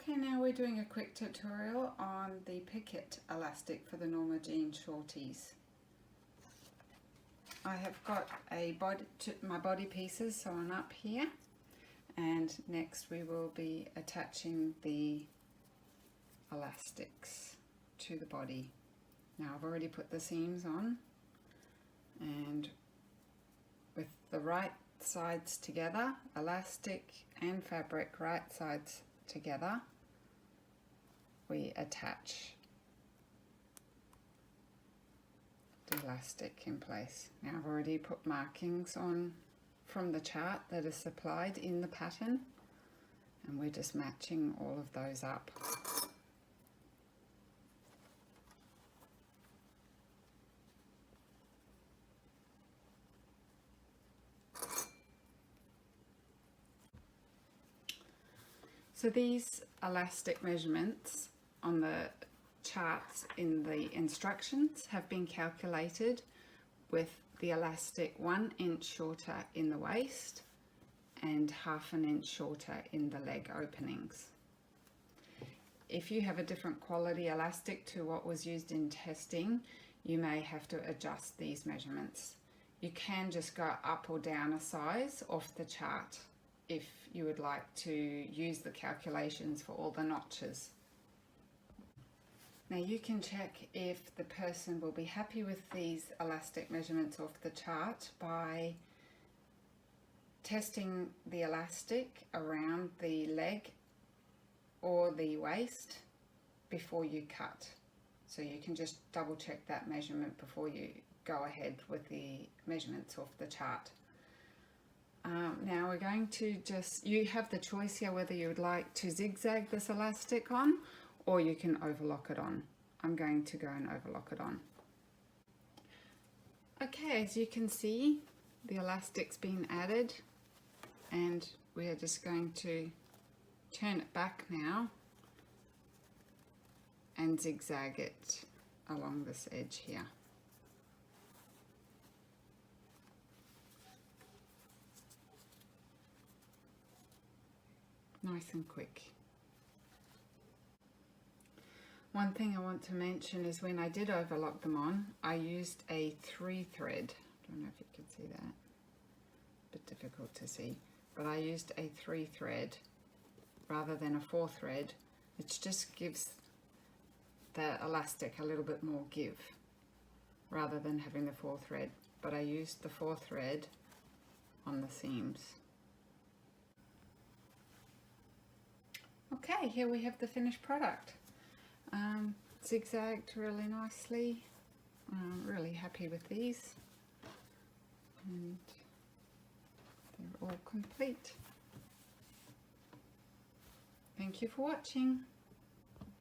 Okay, now we're doing a quick tutorial on the Picot elastic for the Norma jean shorties. I have got my body pieces sewn up here, and next we will be attaching the elastics to the body. Now I've already put the seams on, and with the right sides together, elastic and fabric right sides together, we attach the elastic in place. Now I've already put markings on from the chart that is supplied in the pattern, and we're just matching all of those up. So these elastic measurements on the charts in the instructions have been calculated with the elastic 1 inch shorter in the waist and ½ inch shorter in the leg openings. If you have a different quality elastic to what was used in testing, you may have to adjust these measurements. You can just go up or down a size off the chart if you would like to use the calculations for all the notches. Now you can check if the person will be happy with these elastic measurements off the chart by testing the elastic around the leg or the waist before you cut. So you can just double check that measurement before you go ahead with the measurements off the chart. Now we're going to you have the choice here whether you would like to zigzag this elastic on, or you can overlock it on. I'm going to go and overlock it on. Okay, as you can see, the elastic's been added, and we are just going to turn it back now and zigzag it along this edge here. Nice and quick. One thing I want to mention is when I did overlock them on, I used a 3-thread. I don't know if you can see that. A bit difficult to see. But I used a 3-thread rather than a 4-thread. It just gives the elastic a little bit more give rather than having the 4-thread. But I used the 4-thread on the seams. Okay, here we have the finished product. Zigzagged really nicely. Really happy with these, and they're all complete. Thank you for watching.